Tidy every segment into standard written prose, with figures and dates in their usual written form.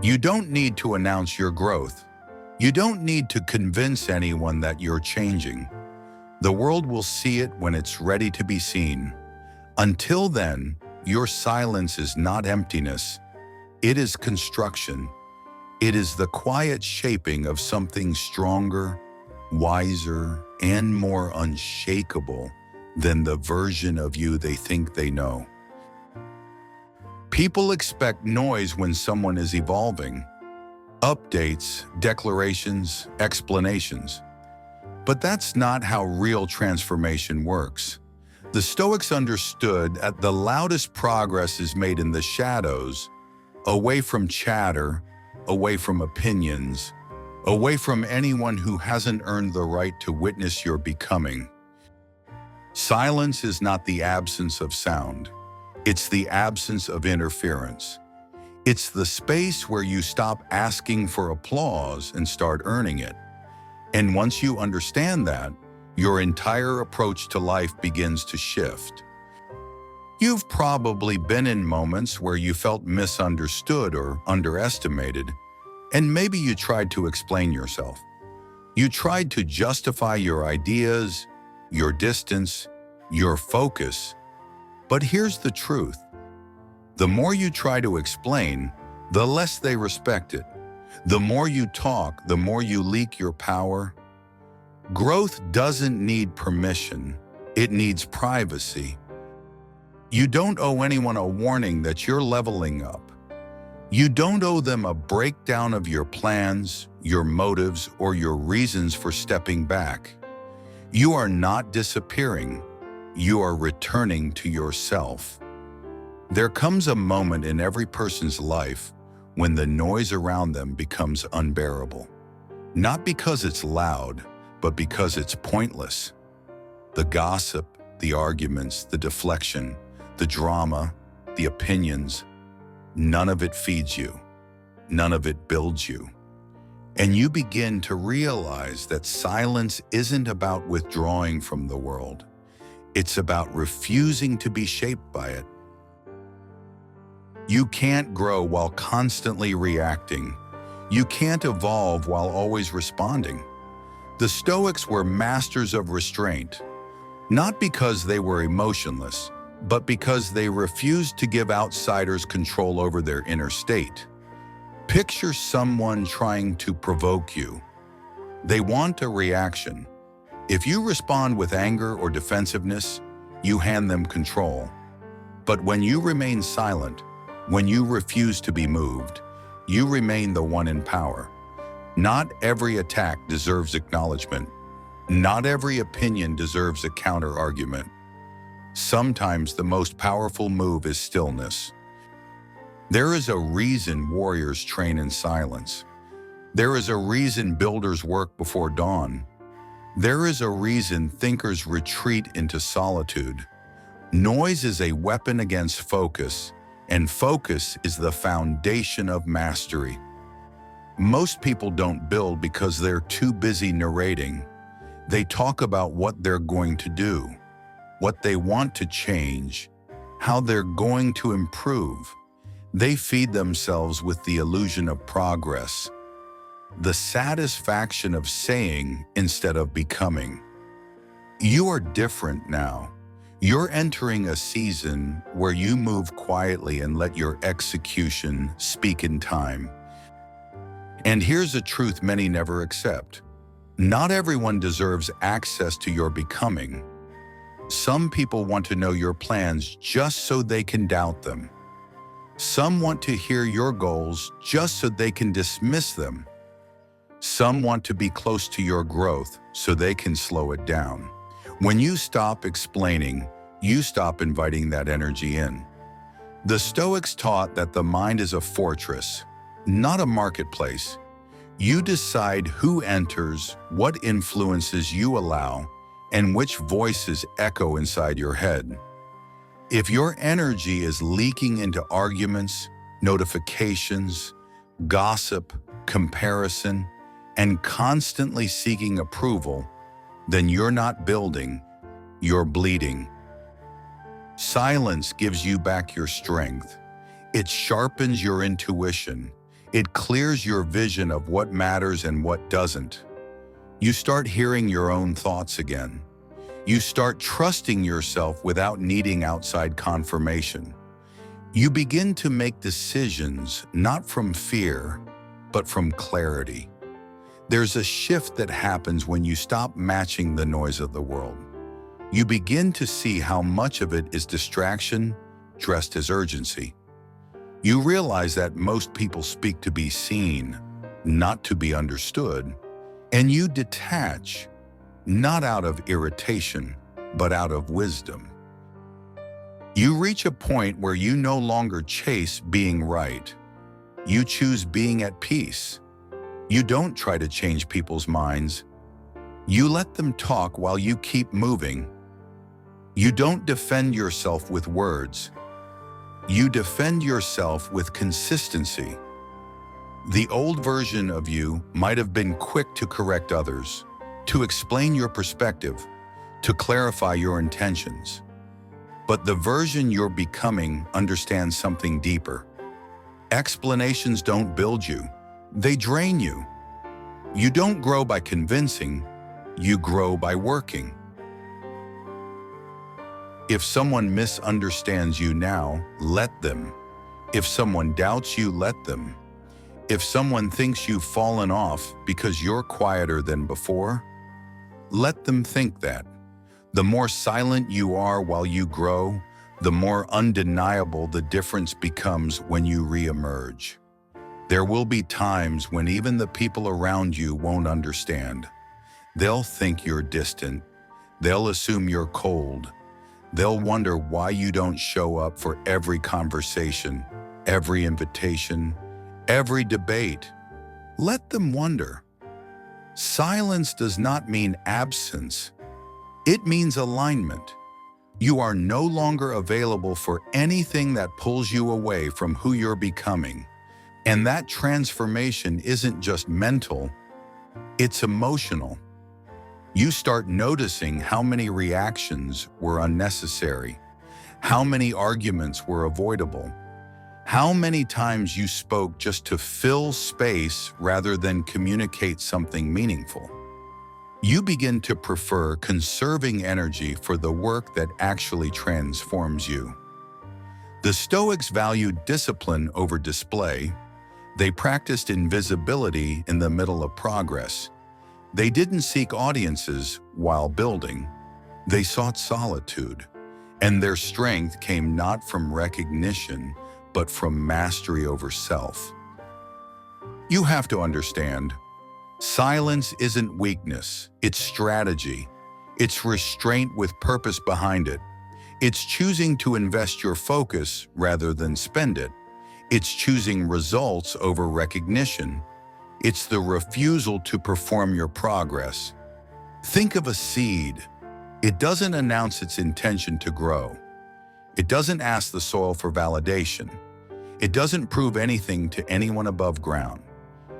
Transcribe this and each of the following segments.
You don't need to announce your growth. You don't need to convince anyone that you're changing. The world will see it when it's ready to be seen. Until then, your silence is not emptiness. It is construction. It is the quiet shaping of something stronger, wiser, and more unshakable than the version of you they think they know. People expect noise when someone is evolving. Updates, declarations, explanations. But that's not how real transformation works. The Stoics understood that the loudest progress is made in the shadows, away from chatter, away from opinions, away from anyone who hasn't earned the right to witness your becoming. Silence is not the absence of sound. It's the absence of interference. It's the space where you stop asking for applause and start earning it. And once you understand that, your entire approach to life begins to shift. You've probably been in moments where you felt misunderstood or underestimated, and maybe you tried to explain yourself. You tried to justify your ideas, your distance, your focus. But here's the truth. The more you try to explain, the less they respect it. The more you talk, the more you leak your power. Growth doesn't need permission. It needs privacy. You don't owe anyone a warning that you're leveling up. You don't owe them a breakdown of your plans, your motives, or your reasons for stepping back. You are not disappearing. You are returning to yourself. There comes a moment in every person's life when the noise around them becomes unbearable. Not because it's loud, but because it's pointless. The gossip, the arguments, the deflection, the drama, the opinions, none of it feeds you. None of it builds you. And you begin to realize that silence isn't about withdrawing from the world. It's about refusing to be shaped by it. You can't grow while constantly reacting. You can't evolve while always responding. The Stoics were masters of restraint, not because they were emotionless, but because they refused to give outsiders control over their inner state. Picture someone trying to provoke you. They want a reaction. If you respond with anger or defensiveness, you hand them control. But when you remain silent, when you refuse to be moved, you remain the one in power. Not every attack deserves acknowledgement. Not every opinion deserves a counter-argument. Sometimes the most powerful move is stillness. There is a reason warriors train in silence. There is a reason builders work before dawn. There is a reason thinkers retreat into solitude. Noise is a weapon against focus, and focus is the foundation of mastery. Most people don't build because they're too busy narrating. They talk about what they're going to do, what they want to change, how they're going to improve. They feed themselves with the illusion of progress, the satisfaction of saying instead of becoming. You are different now. You're entering a season where you move quietly and let your execution speak in time. And here's a truth many never accept. Not everyone deserves access to your becoming. Some people want to know your plans just so they can doubt them. Some want to hear your goals just so they can dismiss them. Some want to be close to your growth so they can slow it down. When you stop explaining, you stop inviting that energy in. The Stoics taught that the mind is a fortress, not a marketplace. You decide who enters, what influences you allow, and which voices echo inside your head. If your energy is leaking into arguments, notifications, gossip, comparison, and constantly seeking approval, then you're not building, you're bleeding. Silence gives you back your strength. It sharpens your intuition. It clears your vision of what matters and what doesn't. You start hearing your own thoughts again. You start trusting yourself without needing outside confirmation. You begin to make decisions not from fear, but from clarity. There's a shift that happens when you stop matching the noise of the world. You begin to see how much of it is distraction dressed as urgency. You realize that most people speak to be seen, not to be understood, and you detach, not out of irritation, but out of wisdom. You reach a point where you no longer chase being right. You choose being at peace. You don't try to change people's minds. You let them talk while you keep moving. You don't defend yourself with words. You defend yourself with consistency. The old version of you might have been quick to correct others, to explain your perspective, to clarify your intentions. But the version you're becoming understands something deeper. Explanations don't build you, they drain you. You don't grow by convincing, you grow by working. If someone misunderstands you now, let them. If someone doubts you, let them. If someone thinks you've fallen off because you're quieter than before, let them think that. The more silent you are while you grow, the more undeniable the difference becomes when you re-emerge. There will be times when even the people around you won't understand. They'll think you're distant. They'll assume you're cold. They'll wonder why you don't show up for every conversation, every invitation, every debate. Let them wonder. Silence does not mean absence. It means alignment. You are no longer available for anything that pulls you away from who you're becoming. And that transformation isn't just mental, it's emotional. You start noticing how many reactions were unnecessary, how many arguments were avoidable, how many times you spoke just to fill space rather than communicate something meaningful. You begin to prefer conserving energy for the work that actually transforms you. The Stoics valued discipline over display. They practiced invisibility in the middle of progress. They didn't seek audiences while building. They sought solitude, and their strength came not from recognition, but from mastery over self. You have to understand, silence isn't weakness, it's strategy. It's restraint with purpose behind it. It's choosing to invest your focus rather than spend it. It's choosing results over recognition. It's the refusal to perform your progress. Think of a seed. It doesn't announce its intention to grow. It doesn't ask the soil for validation. It doesn't prove anything to anyone above ground.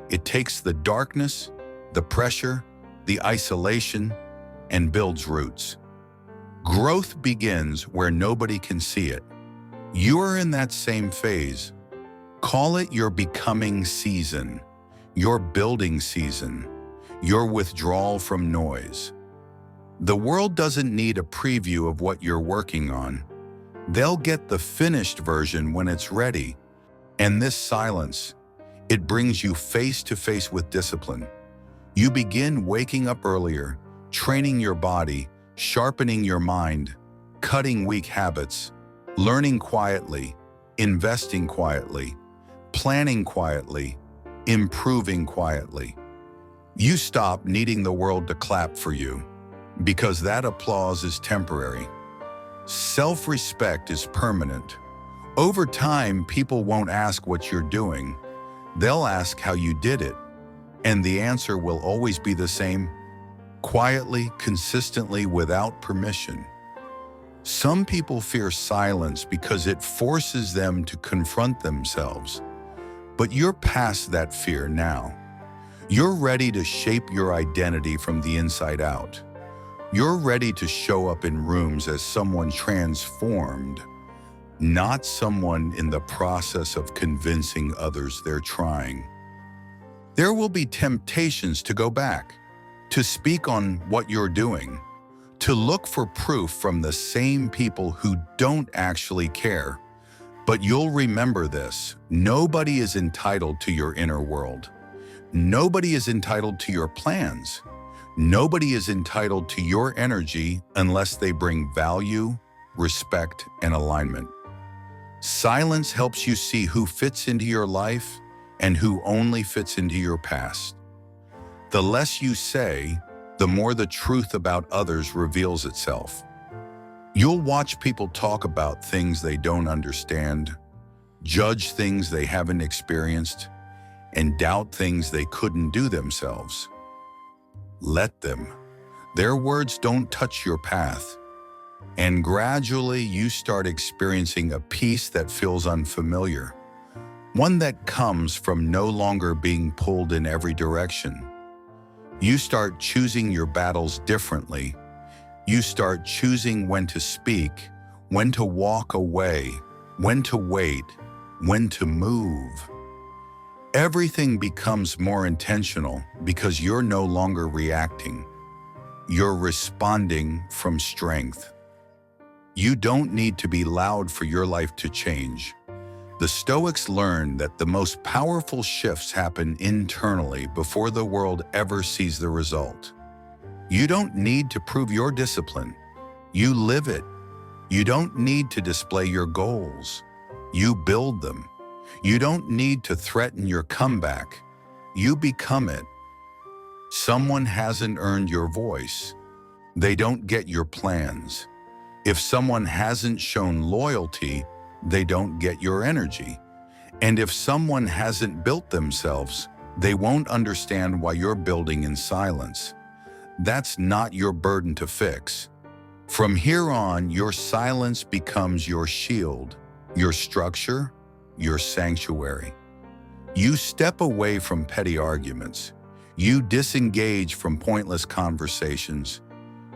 It takes the darkness, the pressure, the isolation, and builds roots. Growth begins where nobody can see it. You're in that same phase. Call it your becoming season, your building season, your withdrawal from noise. The world doesn't need a preview of what you're working on. They'll get the finished version when it's ready. And this silence, it brings you face to face with discipline. You begin waking up earlier, training your body, sharpening your mind, cutting weak habits, learning quietly, investing quietly, planning quietly, improving quietly. You stop needing the world to clap for you, because that applause is temporary. Self-respect is permanent. Over time, people won't ask what you're doing. They'll ask how you did it. And the answer will always be the same: quietly, consistently, without permission. Some people fear silence because it forces them to confront themselves. But you're past that fear now. You're ready to shape your identity from the inside out. You're ready to show up in rooms as someone transformed, not someone in the process of convincing others they're trying. There will be temptations to go back, to speak on what you're doing, to look for proof from the same people who don't actually care. But you'll remember this: nobody is entitled to your inner world. Nobody is entitled to your plans. Nobody is entitled to your energy unless they bring value, respect, and alignment. Silence helps you see who fits into your life and who only fits into your past. The less you say, the more the truth about others reveals itself. You'll watch people talk about things they don't understand, judge things they haven't experienced, and doubt things they couldn't do themselves. Let them. Their words don't touch your path. And gradually you start experiencing a peace that feels unfamiliar, one that comes from no longer being pulled in every direction. You start choosing your battles differently. You start choosing when to speak, when to walk away, when to wait, when to move. Everything becomes more intentional because you're no longer reacting. You're responding from strength. You don't need to be loud for your life to change. The Stoics learned that the most powerful shifts happen internally before the world ever sees the result. You don't need to prove your discipline. You live it. You don't need to display your goals. You build them. You don't need to threaten your comeback. You become it. Someone hasn't earned your voice. They don't get your plans. If someone hasn't shown loyalty, they don't get your energy. And if someone hasn't built themselves, they won't understand why you're building in silence. That's not your burden to fix. From here on, your silence becomes your shield, your structure, your sanctuary. You step away from petty arguments. You disengage from pointless conversations.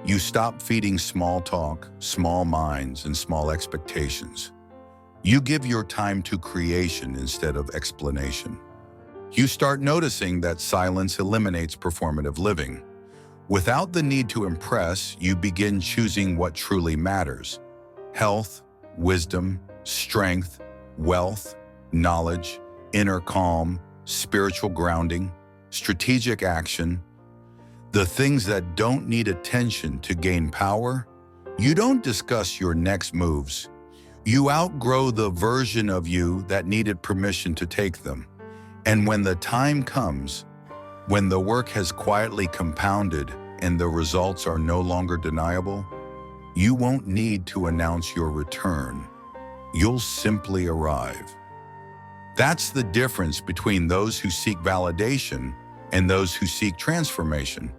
You stop feeding small talk, small minds, and small expectations. You give your time to creation instead of explanation. You start noticing that silence eliminates performative living. Without the need to impress, you begin choosing what truly matters: health, wisdom, strength, wealth, knowledge, inner calm, spiritual grounding, strategic action. The things that don't need attention to gain power. You don't discuss your next moves. You outgrow the version of you that needed permission to take them. And when the time comes, when the work has quietly compounded and the results are no longer deniable, you won't need to announce your return. You'll simply arrive. That's the difference between those who seek validation and those who seek transformation.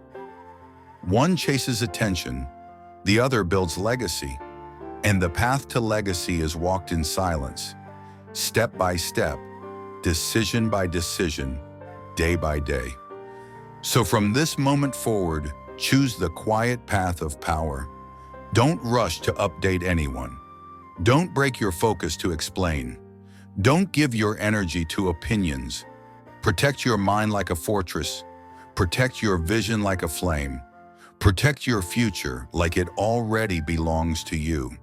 One chases attention, the other builds legacy. And the path to legacy is walked in silence, step by step, decision by decision, day by day. So from this moment forward, choose the quiet path of power. Don't rush to update anyone. Don't break your focus to explain. Don't give your energy to opinions. Protect your mind like a fortress. Protect your vision like a flame. Protect your future like it already belongs to you.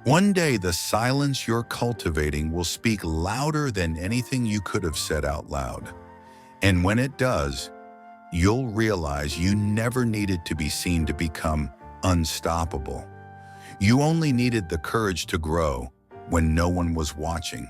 One day, the silence you're cultivating will speak louder than anything you could have said out loud. And when it does, you'll realize you never needed to be seen to become unstoppable. You only needed the courage to grow when no one was watching.